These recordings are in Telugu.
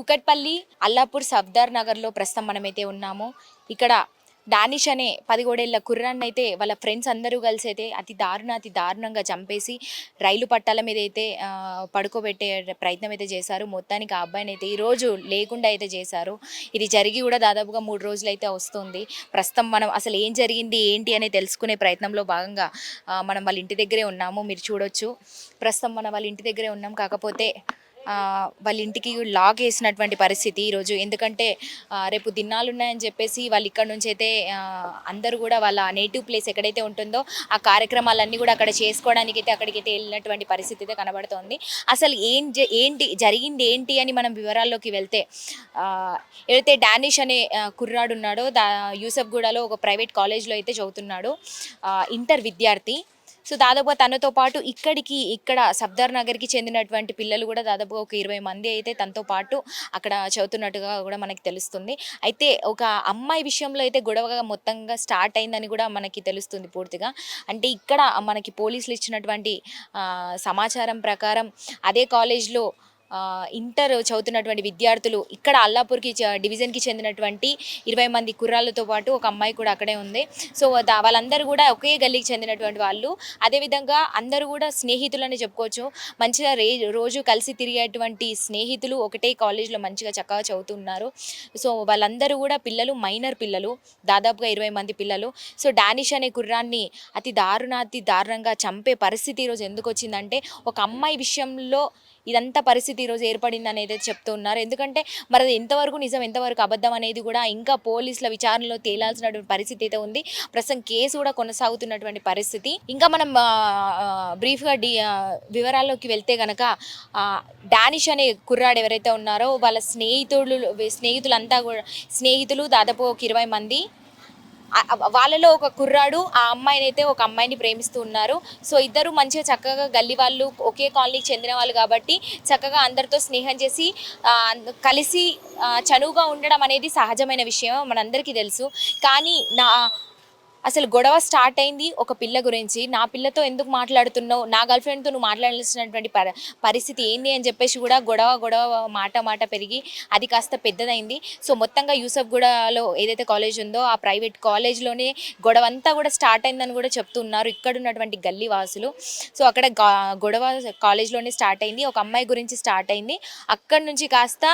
కుకట్పల్లి అల్లాపూర్ సఫ్దార్ నగర్లో ప్రస్తుతం మనమైతే ఉన్నాము. ఇక్కడ డానిష్ అనే 10 ఏళ్ల కుర్రాన్ని అయితే వాళ్ళ ఫ్రెండ్స్ అందరూ కలిసి అయితే అతి దారుణంగా చంపేసి రైలు పట్టాల మీద అయితే పడుకోబెట్టే ప్రయత్నం అయితే చేశారు. మొత్తానికి ఆ అబ్బాయిని అయితే ఈరోజు లేకుండా అయితే చేశారు. ఇది జరిగి కూడా దాదాపుగా 3 రోజులు అయితే వస్తుంది. ప్రస్తుతం మనం అసలు ఏం జరిగింది ఏంటి అనేది తెలుసుకునే ప్రయత్నంలో భాగంగా మనం వాళ్ళ ఇంటి దగ్గరే ఉన్నాము. మీరు చూడొచ్చు, ప్రస్తుతం మనం వాళ్ళ ఇంటి దగ్గరే ఉన్నాం. కాకపోతే వాళ్ళ ఇంటికి లాక్ వేసినటువంటి పరిస్థితి ఈరోజు. ఎందుకంటే రేపు దినాలు ఉన్నాయని చెప్పేసి వాళ్ళు ఇక్కడ నుంచి అయితే అందరూ కూడా వాళ్ళ నేటివ్ ప్లేస్ ఎక్కడైతే ఉంటుందో ఆ కార్యక్రమాలన్నీ కూడా అక్కడ చేసుకోవడానికి అయితే అక్కడికైతే వెళ్ళినటువంటి పరిస్థితి అయితే కనబడుతోంది. అసలు ఏంటి జరిగింది ఏంటి అని మనం వివరాల్లోకి వెళ్తే, ఏదైతే డానిష్ అనే కుర్రాడు ఉన్నాడో యూసఫ్గూడలో ఒక ప్రైవేట్ కాలేజ్లో అయితే చదువుతున్నాడు, ఇంటర్ విద్యార్థి. సో దాదాపుగా తనతో పాటు ఇక్కడ సఫ్దార్ నగర్కి చెందినటువంటి పిల్లలు కూడా దాదాపుగా ఒక 20 మంది అయితే తనతో పాటు అక్కడ చదువుతున్నట్టుగా కూడా మనకి తెలుస్తుంది. అయితే ఒక అమ్మాయి విషయంలో అయితే గొడవగా మొత్తంగా స్టార్ట్ అయిందని కూడా మనకి తెలుస్తుంది పూర్తిగా. అంటే ఇక్కడ మనకి పోలీసులు ఇచ్చినటువంటి సమాచారం ప్రకారం అదే కాలేజ్లో ఇంటర్ చదువుతున్నటువంటి విద్యార్థులు, ఇక్కడ అల్లాపూర్కి డివిజన్కి చెందినటువంటి 20 మంది కుర్రాళ్ళతో పాటు ఒక అమ్మాయి కూడా అక్కడే ఉంది. సో వాళ్ళందరూ కూడా ఒకే గల్లీకి చెందినటువంటి వాళ్ళు. అదేవిధంగా అందరూ కూడా స్నేహితులని చెప్పుకోవచ్చు. మంచిగా రోజు కలిసి తిరిగేటువంటి స్నేహితులు ఒకటే కాలేజ్లో మంచిగా చక్కగా చదువుతున్నారు. సో వాళ్ళందరూ కూడా పిల్లలు, మైనర్ పిల్లలు, దాదాపుగా 20 మంది పిల్లలు. సో డానిష్ అనే కుర్రాన్ని అతి దారుణంగా చంపే పరిస్థితి ఈరోజు ఎందుకు వచ్చిందంటే, ఒక అమ్మాయి విషయంలో ఇదంతా పరిస్థితి ఈరోజు ఏర్పడింది అనేది చెప్తూ ఉన్నారు. ఎందుకంటే మరి అది ఎంతవరకు నిజం ఎంతవరకు అబద్ధం అనేది కూడా ఇంకా పోలీసుల విచారణలో తేలాల్సినటువంటి పరిస్థితి అయితే ఉంది. ప్రస్తుతం కేసు కూడా కొనసాగుతున్నటువంటి పరిస్థితి. ఇంకా మనం బ్రీఫ్గా వివరాల్లోకి వెళ్తే కనుక, డానిష్ అనే కుర్రాడు ఎవరైతే ఉన్నారో వాళ్ళ స్నేహితులు దాదాపు ఒక 20 మంది. వాళ్ళలో ఒక కుర్రాడు ఆ అమ్మాయిని అయితే ఒక అమ్మాయిని ప్రేమిస్తూ ఉన్నారు. సో ఇద్దరు మంచిగా చక్కగా గల్లీ వాళ్ళు, ఒకే కాలనీకి చెందిన వాళ్ళు కాబట్టి చక్కగా అందరితో స్నేహం చేసి కలిసి చనువుగా ఉండడం అనేది సహజమైన విషయం, మనందరికీ తెలుసు. కానీ అసలు గొడవ స్టార్ట్ అయింది ఒక పిల్ల గురించి. నా పిల్లతో ఎందుకు మాట్లాడుతున్నావు, నా గర్ల్ ఫ్రెండ్తో నువ్వు మాట్లాడాల్సినటువంటి పరిస్థితి ఏంది అని చెప్పేసి కూడా గొడవ మాట పెరిగి అది కాస్త పెద్దదైంది. సో మొత్తంగా యూసఫ్గూడలో ఏదైతే కాలేజ్ ఉందో ఆ ప్రైవేట్ కాలేజ్లోనే గొడవ అంతా కూడా స్టార్ట్ అయిందని కూడా చెప్తున్నారు ఇక్కడ ఉన్నటువంటి గల్లీ వాసులు. సో అక్కడ గొడవ కాలేజ్లోనే స్టార్ట్ అయింది, ఒక అమ్మాయి గురించి స్టార్ట్ అయింది. అక్కడి నుంచి కాస్త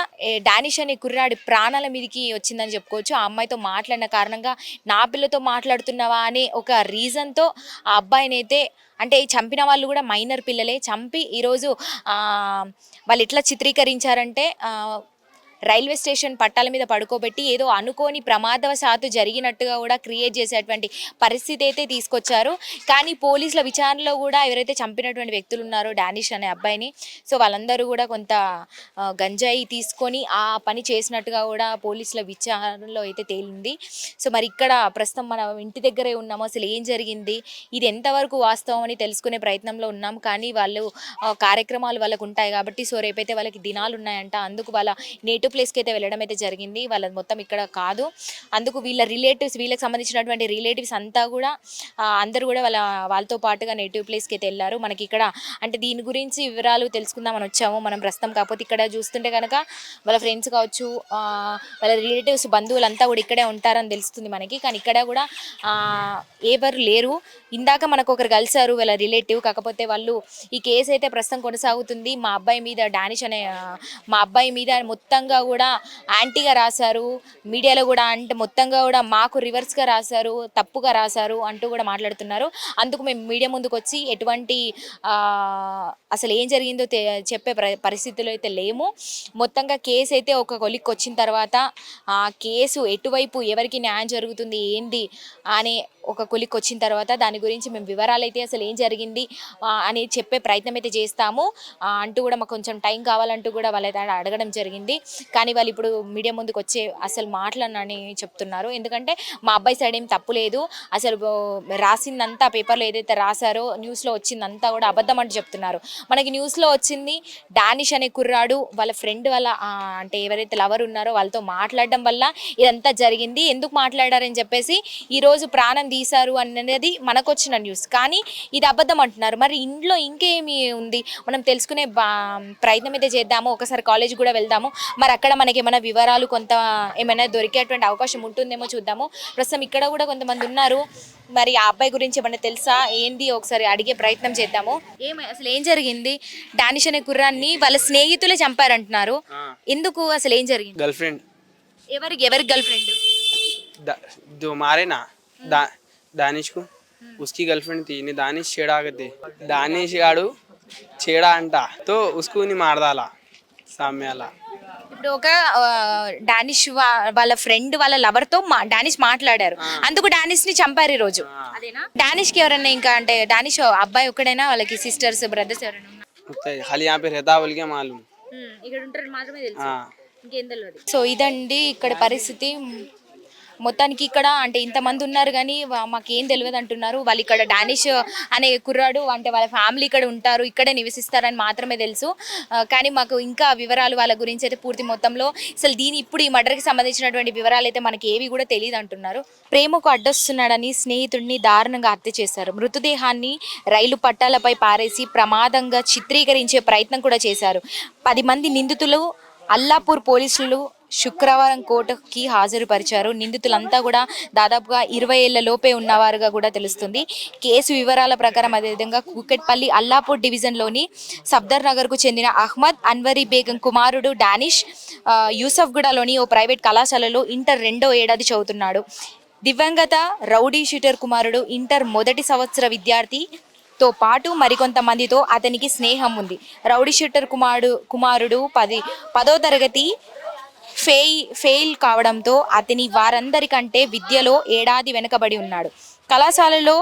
డానిష్ అనే కుర్రాడి ప్రాణాల మీదకి వచ్చిందని చెప్పుకోవచ్చు. ఆ అమ్మాయితో మాట్లాడిన కారణంగా నా పిల్లతో మాట్లాడుతున్న అనే ఒక రీజన్తో ఆ అబ్బాయిని అయితే, అంటే చంపిన వాళ్ళు కూడా మైనర్ పిల్లలే, చంపి ఈరోజు వాళ్ళు ఎట్లా చిత్రీకరించారంటే రైల్వే స్టేషన్ పట్టాల మీద పడుకోబెట్టి ఏదో అనుకోని ప్రమాదవశాత్తు జరిగినట్టుగా కూడా క్రియేట్ చేసేటువంటి పరిస్థితి అయితే తీసుకొచ్చారు. కానీ పోలీసుల విచారణలో కూడా ఎవరైతే చంపినటువంటి వ్యక్తులు ఉన్నారో డానిష్ అనే అబ్బాయిని, సో వాళ్ళందరూ కూడా కొంత గంజాయి తీసుకొని ఆ పని చేసినట్టుగా కూడా పోలీసుల విచారణలో అయితే తేలింది. సో మరి ఇక్కడ ప్రస్తుతం మన ఇంటి దగ్గరే ఉన్నాము. అసలు ఏం జరిగింది, ఇది ఎంతవరకు వాస్తవం అని తెలుసుకునే ప్రయత్నంలో ఉన్నాం. కానీ వాళ్ళు కార్యక్రమాలు వాళ్ళకు ఉంటాయి కాబట్టి, సో రేపైతే వాళ్ళకి దినాలు ఉన్నాయంట, అందుకు వాళ్ళ నేటివ్ ప్లేస్కి అయితే వెళ్ళడం అయితే జరిగింది. వాళ్ళది మొత్తం ఇక్కడ కాదు, అందుకు వీళ్ళకి సంబంధించినటువంటి రిలేటివ్స్ అంతా కూడా అందరూ కూడా వాళ్ళతో పాటుగా నేటివ్ ప్లేస్కి అయితే వెళ్ళారు. మనకి ఇక్కడ అంటే దీని గురించి వివరాలు తెలుసుకుందామని వచ్చాము మనం ప్రస్తుతం. కాకపోతే ఇక్కడ చూస్తుంటే కనుక వాళ్ళ ఫ్రెండ్స్ కావచ్చు, వాళ్ళ రిలేటివ్స్ బంధువులంతా కూడా ఇక్కడే ఉంటారని తెలుస్తుంది మనకి. కానీ ఇక్కడ కూడా ఎవరు లేరు. ఇందాక మనకు ఒకరు కలిసారు వాళ్ళ రిలేటివ్, కాకపోతే వాళ్ళు ఈ కేసు అయితే ప్రస్తుతం కొనసాగుతుంది. మా అబ్బాయి మీద, డానిష్ అనే మా అబ్బాయి మీద మొత్తంగా కూడా యాంటీగా రాశారు మీడియాలో కూడా, అంటే మొత్తంగా కూడా మాకు రివర్స్గా రాశారు, తప్పుగా రాశారు అంటూ కూడా మాట్లాడుతున్నారు. అందుకు మేము మీడియా ముందుకు వచ్చి ఎటువంటి అసలు ఏం జరిగిందో చెప్పే పరిస్థితుల్లో అయితే లేము. మొత్తంగా కేసు అయితే ఒక కొలిక్కి వచ్చిన తర్వాత ఆ కేసు ఎటువైపు ఎవరికి న్యాయం జరుగుతుంది ఏంది అని ఒక కొలిక్కి వచ్చిన తర్వాత దాని గురించి మేము వివరాలు అయితే అసలు ఏం జరిగింది అని చెప్పే ప్రయత్నం అయితే చేస్తాము అంటూ కూడా మాకు కొంచెం టైం కావాలంటూ కూడా వాళ్ళైతే అడగడం జరిగింది. కానీ వాళ్ళు ఇప్పుడు మీడియా ముందుకు వచ్చే అసలు మాటలనని చెప్తున్నారు. ఎందుకంటే మా అబ్బాయి సైడ్ ఏం తప్పు లేదు, అసలు రాసిందంతా పేపర్లో ఏదైతే రాశారో న్యూస్లో వచ్చిందంతా కూడా అబద్ధం అంటూ చెప్తున్నారు. మనకి న్యూస్లో వచ్చింది డానిష్ అనే కుర్రాడు వాళ్ళ ఫ్రెండ్ వాళ్ళ అంటే ఎవరైతే లవర్ ఉన్నారో వాళ్ళతో మాట్లాడడం వల్ల ఇదంతా జరిగింది, ఎందుకు మాట్లాడారని చెప్పేసి ఈరోజు ప్రాణం తీశారు అనేది మనకు వచ్చిన న్యూస్. కానీ ఇది అబద్ధం అంటున్నారు. మరి ఇంట్లో ఇంకేమి ఉంది మనం తెలుసుకునే ప్రయత్నం అయితే చేద్దాము, ఒకసారి కాలేజ్ కూడా వెళ్దాము. మరి అక్కడ మనకి ఏమైనా వివరాలు కొంత ఏమైనా దొరికేటువంటి అవకాశం ఉంటుందేమో చూద్దాము. ప్రస్తుతం ఇక్కడ కూడా కొంతమంది ఉన్నారు. మరి ఆ అబ్బాయి గురించి ఏమైనా తెలుసా ఏంది ఒకసారి అడిగే ప్రయత్నం చేద్దాము. అసలు ఏం జరిగింది? డానిష్ అనే కుర్రాన్ని వాళ్ళ స్నేహితులే చంపారంటున్నారు. ఎందుకు అసలు ఏం జరిగింది? गर्लफ्रेंड ఎవరి గర్ల్ ఫ్రెండ్? जो मारे ना दानिश को उसकी गर्लफ्रेंड थी ने दानिश छेड़ा करते दानिश गाड़ू छेड़ा अंटा तो उसको नहीं मार डाला सामने वाला. ఇప్పుడు ఒక డానిష్ వాళ్ళ ఫ్రెండ్ వాళ్ళ లవర్ తో డానిష్ మాట్లాడారు, అందుకు డానిష్ ని చంపారు ఈ రోజు. అదేనా? డానిష్ కి ఎవరైనా ఇంకా అంటే డానిష్ అబ్బాయి ఒక్కడైనా, వాళ్ళకి సిస్టర్స్ బ్రదర్స్ ఎవరైనా ఉన్నారు? खाली यहाँ पे रहता बोल के मालूम. ఇక్కడ ఉంటారు మాత్రమే తెలుసు, ఇంకేం తెలియదు. సో ఇదండి ఇక్కడ పరిస్థితి. మొత్తానికి ఇక్కడ అంటే ఇంతమంది ఉన్నారు కానీ మాకేం తెలియదు అంటున్నారు. వాళ్ళు ఇక్కడ డానిష్ అనే కుర్రాడు అంటే వాళ్ళ ఫ్యామిలీ ఇక్కడ ఉంటారు, ఇక్కడే నివసిస్తారని మాత్రమే తెలుసు. కానీ మాకు ఇంకా వివరాలు వాళ్ళ గురించి అయితే పూర్తి మొత్తంలో అసలు ఇప్పుడు ఈ మర్డర్కి సంబంధించినటువంటి వివరాలు అయితే మనకి ఏవి కూడా తెలియదు అంటున్నారు. ప్రేమకు అడ్డొస్తున్నాడని స్నేహితుడిని దారుణంగా హత్య చేశారు. మృతదేహాన్ని రైలు పట్టాలపై పారేసి ప్రమాదంగా చిత్రీకరించే ప్రయత్నం కూడా చేశారు. 10 మంది నిందితులు అల్లాపూర్ పోలీసులు శుక్రవారం కోర్టుకి హాజరుపరిచారు. నిందితులంతా కూడా దాదాపుగా 20 ఏళ్ల లోపే ఉన్నవారుగా కూడా తెలుస్తుంది. కేసు వివరాల ప్రకారం అదేవిధంగా కూకట్పల్లి అల్లాపూర్ డివిజన్లోని సఫ్దర్ నగర్కు చెందిన అహ్మద్ అన్వరీ బేగం కుమారుడు డానిష్ యూసఫ్గూడలోని ఓ ప్రైవేట్ కళాశాలలో ఇంటర్ 2వ ఏడాది చదువుతున్నాడు. దివంగత రౌడీ షూటర్ కుమారుడు ఇంటర్ మొదటి సంవత్సర విద్యార్థితో పాటు మరికొంతమందితో అతనికి స్నేహం ఉంది. రౌడీ షూటర్ కుమారుడు 10వ తరగతి ఫెయిల్ కావడంతో అతని వారందరికంటే విద్యలో ఏడాది వెనుకబడి ఉన్నాడు. కళాశాలలో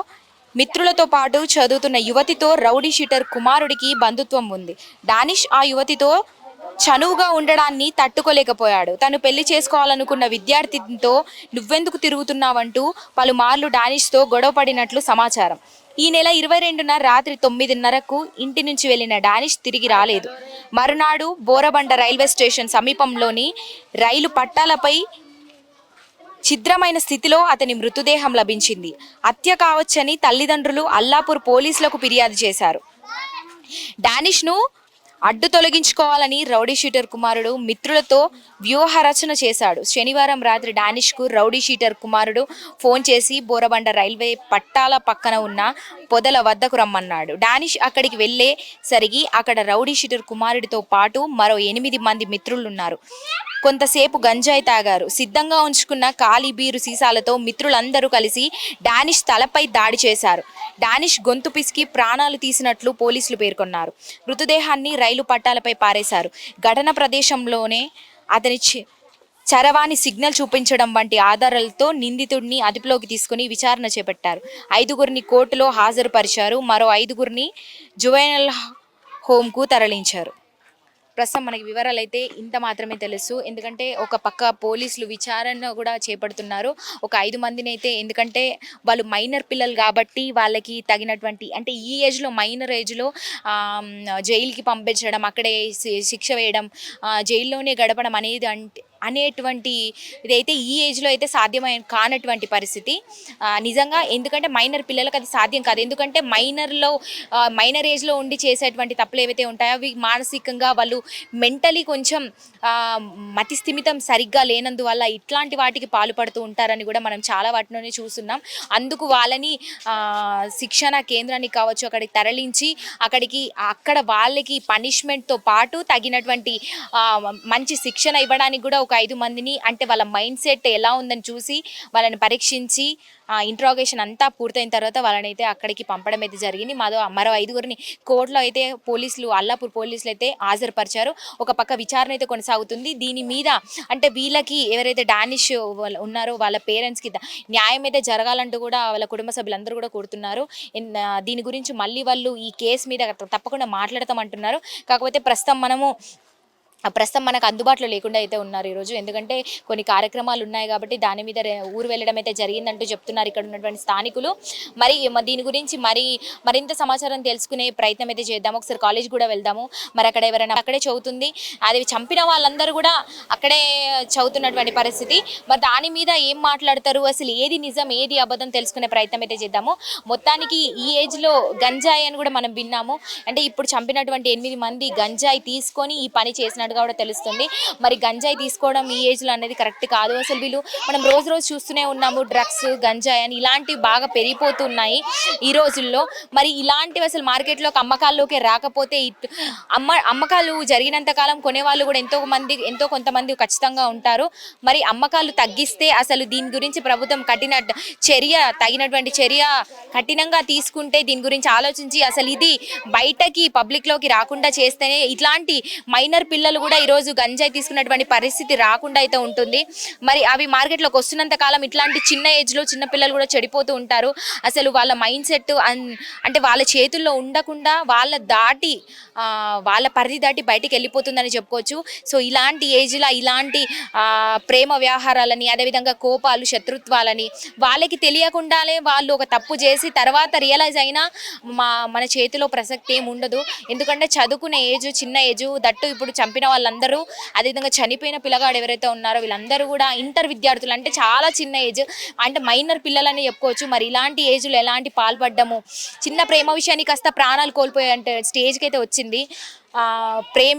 మిత్రులతో పాటు చదువుతున్న యువతితో రౌడీ షూటర్ కుమారుడికి బంధుత్వం ఉంది. డానిష్ ఆ యువతితో చనువుగా ఉండడాన్ని తట్టుకోలేకపోయాడు. తను పెళ్లి చేసుకోవాలనుకున్న విద్యార్థితో నువ్వెందుకు తిరుగుతున్నావంటూ పలుమార్లు డానిష్తో గొడవపడినట్లు సమాచారం. ఈ నెల 22న రాత్రి 9:30కు ఇంటి నుంచి వెళ్లిన డానిష్ తిరిగి రాలేదు. మరునాడు బోరబండ రైల్వే స్టేషన్ సమీపంలోని రైలు పట్టాలపై ఛిద్రమైన స్థితిలో అతని మృతదేహం లభించింది. హత్య కావచ్చని తల్లిదండ్రులు అల్లాపూర్ పోలీసులకు ఫిర్యాదు చేశారు. డానిష్ను అడ్డు తొలగించుకోవాలని రౌడీ షూటర్ కుమారుడు మిత్రులతో వ్యూహరచన చేశాడు. శనివారం రాత్రి డానిష్కు రౌడీ షూటర్ కుమారుడు ఫోన్ చేసి బోరబండ రైల్వే పట్టాల పక్కన ఉన్న పొదల వద్దకు రమ్మన్నాడు. డానిష్ అక్కడికి వెళ్ళేసరికి అక్కడ రౌడీ షూటర్ కుమారుడితో పాటు మరో 8 మంది మిత్రులున్నారు. కొంతసేపు గంజాయి తాగారు. సిద్ధంగా ఉంచుకున్న ఖాళీ బీరు సీసాలతో మిత్రులందరూ కలిసి డానిష్ తలపై దాడి చేశారు. డానిష్ గొంతు పిసికి ప్రాణాలు తీసినట్లు పోలీసులు పేర్కొన్నారు. మృతదేహాన్ని రైలు పట్టాలపై పారేశారు. ఘటన ప్రదేశంలోనే అతని చరవాణి సిగ్నల్ చూపించడం వంటి ఆధారాలతో నిందితుడిని అదుపులోకి తీసుకుని విచారణ చేపట్టారు. 5గురిని కోర్టులో హాజరుపరిచారు. మరో 5గురిని జువెనైల్ హోమ్కు తరలించారు. ప్రస్తుతం మనకి వివరాలు అయితే ఇంత మాత్రమే తెలుసు. ఎందుకంటే ఒక పక్క పోలీసులు విచారణ కూడా చేపడుతున్నారు. ఒక 5 మందిని అయితే, ఎందుకంటే వాళ్ళు మైనర్ పిల్లలు కాబట్టి వాళ్ళకి తగినటువంటి అంటే ఈ ఏజ్లో మైనర్ ఏజ్లో జైలుకి పంపించడం, అక్కడే శిక్ష వేయడం, జైల్లోనే గడపడం అనేటువంటి ఇదైతే ఈ ఏజ్లో అయితే కానటువంటి పరిస్థితి నిజంగా. ఎందుకంటే మైనర్ పిల్లలకు అది సాధ్యం కాదు. ఎందుకంటే మైనర్ ఏజ్లో ఉండి చేసేటువంటి తప్పులు ఏవైతే ఉంటాయో అవి మానసికంగా వాళ్ళు మెంటలీ కొంచెం మతి స్థిమితం సరిగ్గా లేనందువల్ల ఇట్లాంటి వాటికి పాల్పడుతూ ఉంటారని కూడా మనం చాలా వాటిలోనే చూస్తున్నాం. అందుకు వాళ్ళని శిక్షణ కేంద్రానికి కావచ్చు అక్కడికి తరలించి అక్కడ వాళ్ళకి పనిష్మెంట్తో పాటు తగినటువంటి మంచి శిక్షణ ఇవ్వడానికి కూడా ఒక 5 మందిని అంటే వాళ్ళ మైండ్ సెట్ ఎలా ఉందని చూసి వాళ్ళని పరీక్షించి ఇంట్రాగేషన్ అంతా పూర్తయిన తర్వాత వాళ్ళని అయితే అక్కడికి పంపడం అయితే జరిగింది. మరో 5గురిని కోర్టులో అయితే అల్లాపూర్ పోలీసులు అయితే హాజరుపరిచారు. ఒక పక్క విచారణ అయితే కొనసాగుతుంది. దీని మీద అంటే వీళ్ళకి ఎవరైతే డానిష్ ఉన్నారో వాళ్ళ పేరెంట్స్కి న్యాయం అయితే జరగాలంటూ కూడా వాళ్ళ కుటుంబ సభ్యులందరూ కూడా కోరుతున్నారు. దీని గురించి మళ్ళీ వాళ్ళు ఈ కేసు మీద తప్పకుండా మాట్లాడతామంటున్నారు. కాకపోతే ప్రస్తుతం మనకు అందుబాటులో లేకుండా అయితే ఉన్నారు ఈరోజు. ఎందుకంటే కొన్ని కార్యక్రమాలు ఉన్నాయి కాబట్టి దాని మీద ఊరు వెళ్ళడం అయితే జరిగిందంటూ చెప్తున్నారు ఇక్కడ ఉన్నటువంటి స్థానికులు. మరి దీని గురించి మరింత సమాచారం తెలుసుకునే ప్రయత్నం అయితే చేద్దాము. ఒకసారి కాలేజ్ కూడా వెళ్దాము. మరి అక్కడ ఎవరైనా అక్కడే చదువుతుంది, అది చంపిన వాళ్ళందరూ కూడా అక్కడే చదువుతున్నటువంటి పరిస్థితి. మరి దాని మీద ఏం మాట్లాడతారు, అసలు ఏది నిజం ఏది అబద్ధం తెలుసుకునే ప్రయత్నం అయితే చేద్దాము. మొత్తానికి ఈ ఏజ్లో గంజాయి అని కూడా మనం విన్నాము. అంటే ఇప్పుడు చంపినటువంటి 8 మంది గంజాయి తీసుకొని ఈ పని చేసినట్టు చేస్తున్నట్టుగా కూడా తెలుస్తుంది. మరి గంజాయి తీసుకోవడం ఈ ఏజ్లో అనేది కరెక్ట్ కాదు. అసలు వీళ్ళు మనం రోజు రోజు చూస్తూనే ఉన్నాము, డ్రగ్స్, గంజాయి అని ఇలాంటివి బాగా పెరిగిపోతున్నాయి ఈ రోజుల్లో. మరి ఇలాంటివి అసలు మార్కెట్లోకి అమ్మకాల్లోకి రాకపోతే అమ్మకాలు జరిగినంత కాలం కొనేవాళ్ళు కూడా ఎంతో కొంతమంది ఖచ్చితంగా ఉంటారు. మరి అమ్మకాలు తగ్గిస్తే అసలు దీని గురించి ప్రభుత్వం తగినటువంటి చర్య కఠినంగా తీసుకుంటే, దీని గురించి ఆలోచించి అసలు ఇది బయటకి పబ్లిక్లోకి రాకుండా చేస్తేనే ఇట్లాంటి మైనర్ పిల్లలు కూడా ఈరోజు గంజాయి తీసుకున్నటువంటి పరిస్థితి రాకుండా అయితే ఉంటుంది. మరి అవి మార్కెట్లోకి వస్తున్నంత కాలం ఇట్లాంటి చిన్న ఏజ్లో చిన్న పిల్లలు కూడా చెడిపోతూ ఉంటారు. అసలు వాళ్ళ మైండ్ సెట్ అంటే వాళ్ళ చేతుల్లో ఉండకుండా వాళ్ళ పరిధి దాటి బయటికి వెళ్ళిపోతుందని చెప్పుకోవచ్చు. సో ఇలాంటి ఏజ్లో ఇలాంటి ప్రేమ వ్యవహారాలని, అదేవిధంగా కోపాలు, శత్రుత్వాలని వాళ్ళకి తెలియకుండానే వాళ్ళు ఒక తప్పు చేసి తర్వాత రియలైజ్ అయినా మన చేతిలో ప్రసక్తి ఏమి ఉండదు. ఎందుకంటే చదువుకునే ఏజ్ చిన్న ఏజ్, దట్టు ఇప్పుడు చంపిన వాళ్ళందరూ, అదేవిధంగా చనిపోయిన పిల్లగాడు ఎవరైతే ఉన్నారో వీళ్ళందరూ కూడా ఇంటర్ విద్యార్థులు, అంటే చాలా చిన్న ఏజ్, అంటే మైనర్ పిల్లలని చెప్పుకోవచ్చు. మరి ఇలాంటి ఏజ్లో ఎలాంటి పాల్పడ్డము, చిన్న ప్రేమ విషయానికి కాస్త ప్రాణాలు కోల్పోయే అంటే స్టేజ్కి అయితే వచ్చింది. ప్రేమ